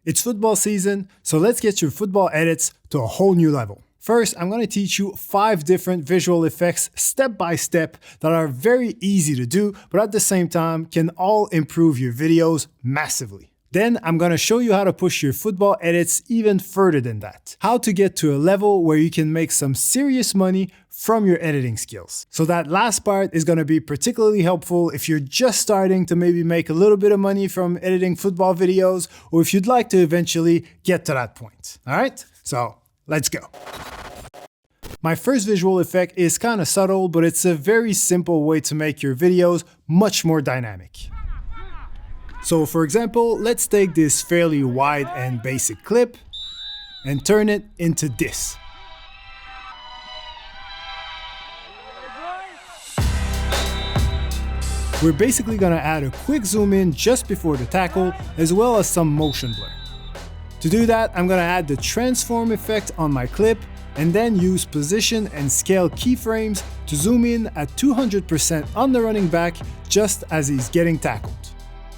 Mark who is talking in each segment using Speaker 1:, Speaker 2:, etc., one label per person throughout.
Speaker 1: It's football season, so let's get your football edits to a whole new level. First, I'm going to teach you 5 different visual effects step by step that are very easy to do, but at the same time can all improve your videos massively. Then I'm going to show you how to push your football edits even further than that. How to get to a level where you can make some serious money from your editing skills. So that last part is going to be particularly helpful if you're just starting to maybe make a little bit of money from editing football videos, or if you'd like to eventually get to that point. All right, so let's go. My first visual effect is kind of subtle, but it's a very simple way to make your videos much more dynamic. So for example, let's take this fairly wide and basic clip and turn it into this. We're basically gonna add a quick zoom in just before the tackle, as well as some motion blur. To do that, I'm gonna add the transform effect on my clip and then use position and scale keyframes to zoom in at 200% on the running back just as he's getting tackled.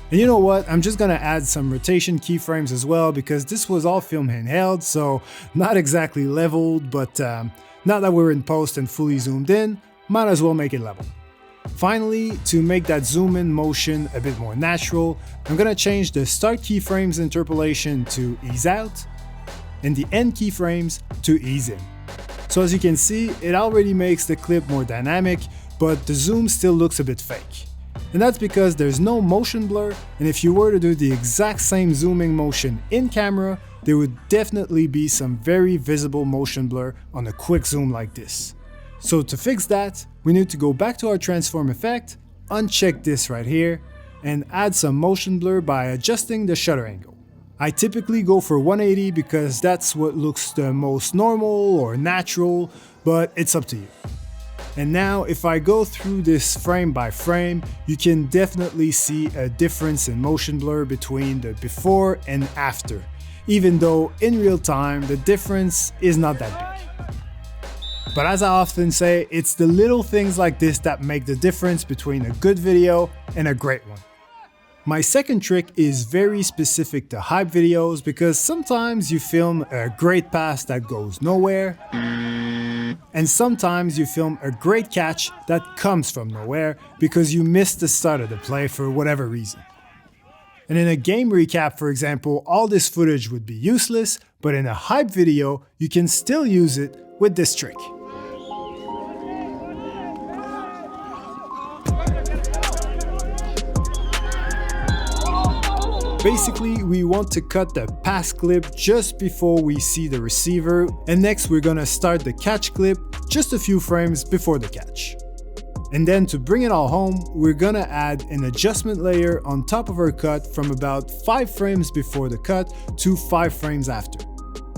Speaker 1: And you know what, I'm just gonna add some rotation keyframes as well because this was all filmed handheld, so not exactly leveled, but now that we're in post and fully zoomed in, might as well make it level. Finally, to make that zoom in motion a bit more natural, I'm gonna change the start keyframes interpolation to ease out and the end keyframes to ease in. So as you can see, it already makes the clip more dynamic, but the zoom still looks a bit fake. And that's because there's no motion blur, and if you were to do the exact same zooming motion in camera, there would definitely be some very visible motion blur on a quick zoom like this. So to fix that, we need to go back to our transform effect, uncheck this right here, and add some motion blur by adjusting the shutter angle. I typically go for 180 because that's what looks the most normal or natural, but it's up to you. And now if I go through this frame by frame, you can definitely see a difference in motion blur between the before and after, even though in real time the difference is not that big. But as I often say, it's the little things like this that make the difference between a good video and a great one. My second trick is very specific to hype videos because sometimes you film a great pass that goes nowhere, and sometimes you film a great catch that comes from nowhere because you missed the start of the play for whatever reason. And in a game recap, for example, all this footage would be useless, but in a hype video, you can still use it with this trick. Basically, we want to cut the pass clip just before we see the receiver, and next we're gonna start the catch clip just a few frames before the catch. And then to bring it all home, we're gonna add an adjustment layer on top of our cut from about 5 frames before the cut to 5 frames after.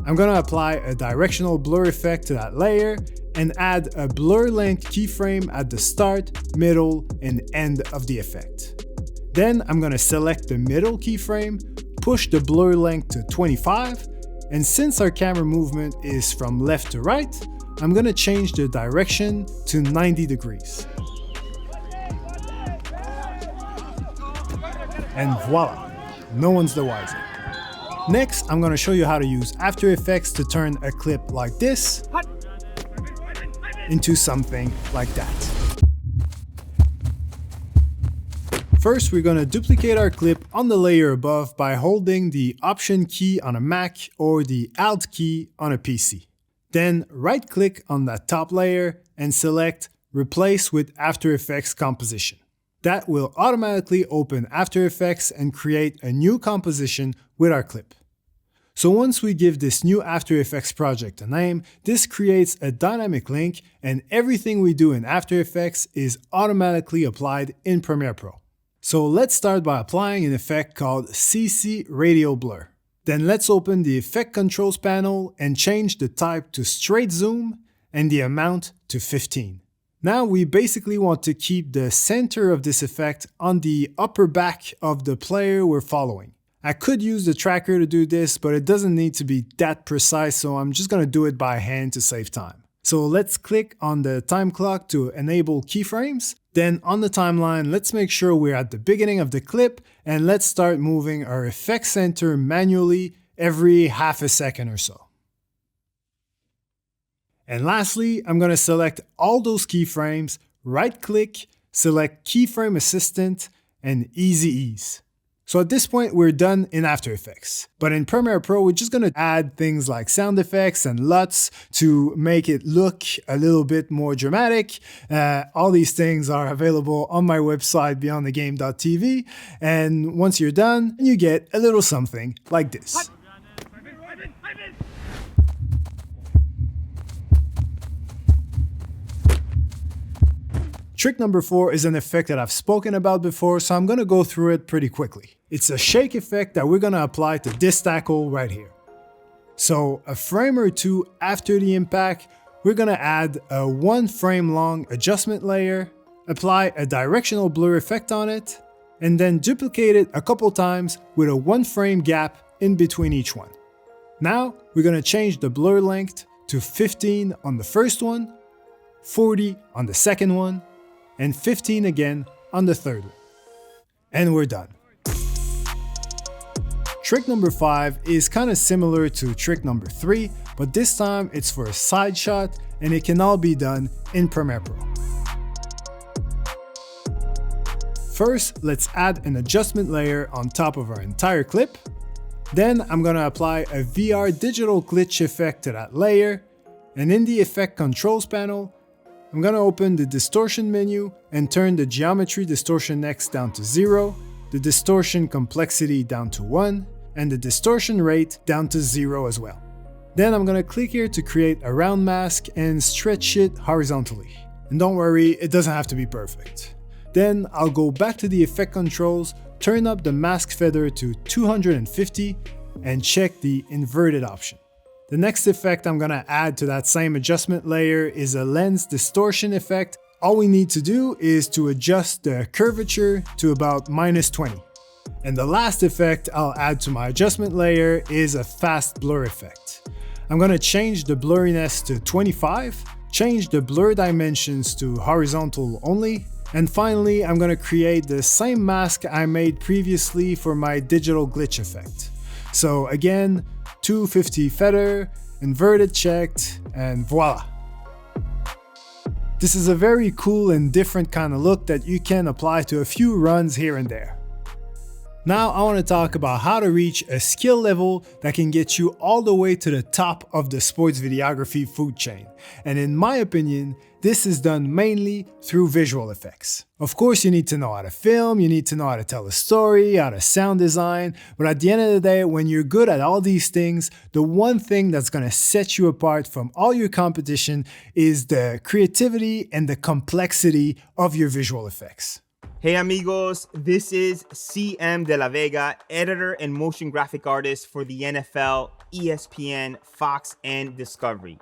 Speaker 1: I'm gonna apply a directional blur effect to that layer and add a blur length keyframe at the start, middle, and end of the effect. Then I'm gonna select the middle keyframe, push the blur length to 25, and since our camera movement is from left to right, I'm gonna change the direction to 90 degrees. And voila, no one's the wiser. Next, I'm gonna show you how to use After Effects to turn a clip like this into something like that. First, we're gonna duplicate our clip on the layer above by holding the Option key on a Mac or the Alt key on a PC. Then right-click on that top layer and select Replace with After Effects Composition. That will automatically open After Effects and create a new composition with our clip. So once we give this new After Effects project a name, this creates a dynamic link and everything we do in After Effects is automatically applied in Premiere Pro. So let's start by applying an effect called CC Radial Blur. Then let's open the Effect Controls panel and change the type to Straight Zoom and the amount to 15. Now we basically want to keep the center of this effect on the upper back of the player we're following. I could use the tracker to do this, but it doesn't need to be that precise, so I'm just gonna do it by hand to save time. So let's click on the time clock to enable keyframes, Then on the timeline, let's make sure we're at the beginning of the clip and let's start moving our effect center manually every half a second or so. And lastly, I'm going to select all those keyframes, right-click, select Keyframe Assistant, and Easy Ease. So at this point, we're done in After Effects. But in Premiere Pro, we're just going to add things like sound effects and LUTs to make it look a little bit more dramatic. All these things are available on my website, beyondthegame.tv. And once you're done, you get a little something like this. Trick number 4 is an effect that I've spoken about before, so I'm going to go through it pretty quickly. It's a shake effect that we're going to apply to this tackle right here. So a frame or two after the impact, we're going to add a 1 frame long adjustment layer, apply a directional blur effect on it, and then duplicate it a couple times with a 1 frame gap in between each one. Now we're going to change the blur length to 15 on the first one, 40 on the second one, and 15 again on the third one. And we're done. Trick number 5 is kind of similar to trick number 3, but this time it's for a side shot and it can all be done in Premiere Pro. First, let's add an adjustment layer on top of our entire clip. Then I'm gonna apply a VR digital glitch effect to that layer, and in the effect controls panel, I'm gonna open the distortion menu and turn the geometry distortion X down to 0, the distortion complexity down to 1, and the distortion rate down to 0 as well. Then I'm gonna click here to create a round mask and stretch it horizontally. And don't worry, it doesn't have to be perfect. Then I'll go back to the effect controls, turn up the mask feather to 250, and check the inverted option. The next effect I'm gonna add to that same adjustment layer is a lens distortion effect. All we need to do is to adjust the curvature to about -20. And the last effect I'll add to my adjustment layer is a fast blur effect. I'm gonna change the blurriness to 25, change the blur dimensions to horizontal only, and finally I'm gonna create the same mask I made previously for my digital glitch effect. So again, 250 feather, inverted checked, and voila. This is a very cool and different kind of look that you can apply to a few runs here and there. Now I want to talk about how to reach a skill level that can get you all the way to the top of the sports videography food chain. And in my opinion, this is done mainly through visual effects. Of course, you need to know how to film, you need to know how to tell a story, how to sound design, but at the end of the day, when you're good at all these things, the one thing that's going to set you apart from all your competition is the creativity and the complexity of your visual effects.
Speaker 2: Hey amigos, this is CM De La Vega, editor and motion graphic artist for the NFL, ESPN, Fox, and Discovery.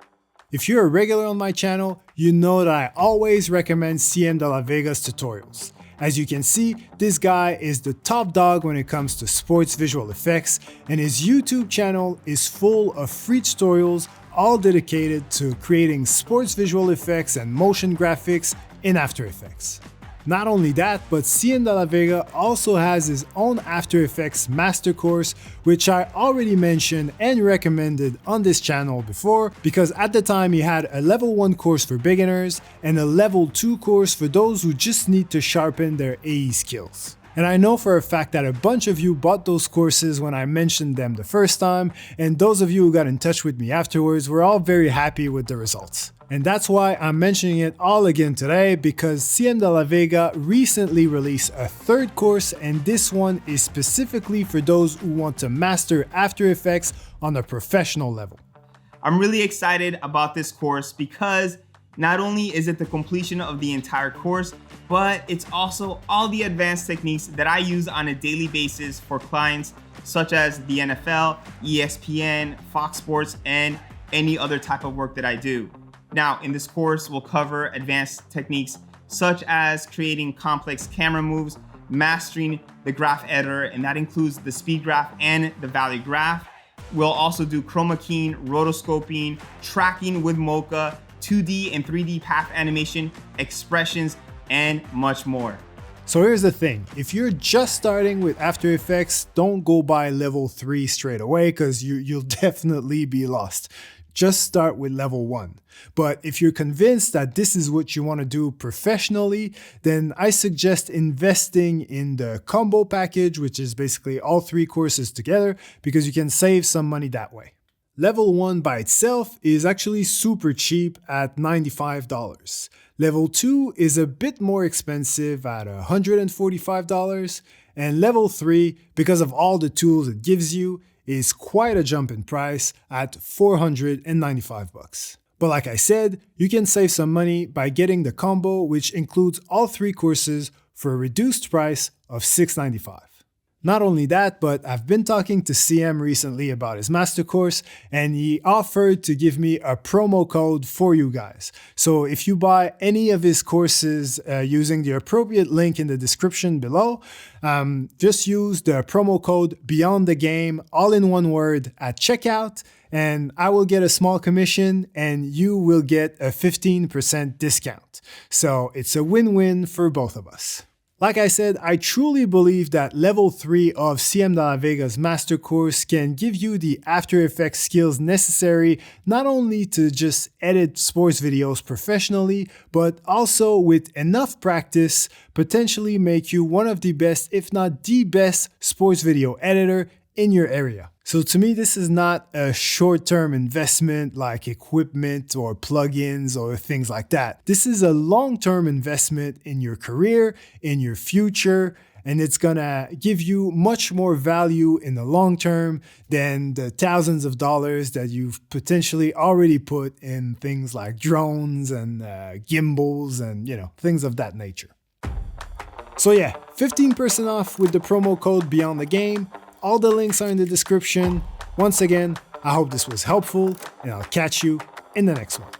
Speaker 1: If you're a regular on my channel, you know that I always recommend CM De La Vega's tutorials. As you can see, this guy is the top dog when it comes to sports visual effects, and his YouTube channel is full of free tutorials all dedicated to creating sports visual effects and motion graphics in After Effects. Not only that, but CM De La Vega also has his own After Effects master course, which I already mentioned and recommended on this channel before, because at the time he had a level 1 course for beginners and a level 2 course for those who just need to sharpen their AE skills. And I know for a fact that a bunch of you bought those courses when I mentioned them the first time, and those of you who got in touch with me afterwards were all very happy with the results. And that's why I'm mentioning it all again today, because CM De La Vega recently released a third course, and this one is specifically for those who want to master After Effects on a professional level.
Speaker 2: I'm really excited about this course because not only is it the completion of the entire course, but it's also all the advanced techniques that I use on a daily basis for clients such as the NFL, ESPN, Fox Sports, and any other type of work that I do. Now, in this course, we'll cover advanced techniques such as creating complex camera moves, mastering the graph editor, and that includes the speed graph and the value graph. We'll also do chroma keying, rotoscoping, tracking with Mocha, 2D and 3D path animation, expressions, and much more.
Speaker 1: So here's the thing, if you're just starting with After Effects, don't go buy level 3 straight away because you'll definitely be lost. Just start with level 1. But if you're convinced that this is what you want to do professionally, then I suggest investing in the combo package, which is basically all 3 courses together, because you can save some money that way. Level 1 by itself is actually super cheap at $95. Level 2 is a bit more expensive at $145, and level 3, because of all the tools it gives you, is quite a jump in price at $495. But like I said, you can save some money by getting the combo, which includes all 3 courses for a reduced price of $695. Not only that, but I've been talking to CM recently about his master course, and he offered to give me a promo code for you guys. So if you buy any of his courses using the appropriate link in the description below, just use the promo code Beyond the Game, all in one word, at checkout, and I will get a small commission and you will get a 15% discount. So it's a win-win for both of us. Like I said, I truly believe that level 3 of CM de la Vega's master course can give you the After Effects skills necessary not only to just edit sports videos professionally, but also with enough practice, potentially make you one of the best, if not the best, sports video editor in your area. So to me, this is not a short-term investment like equipment or plugins or things like that. This is a long-term investment in your career, in your future, and it's gonna give you much more value in the long term than the thousands of dollars that you've potentially already put in things like drones and gimbals and things of that nature. So yeah, 15% off with the promo code Beyond the Game. All the links are in the description. Once again, I hope this was helpful, and I'll catch you in the next one.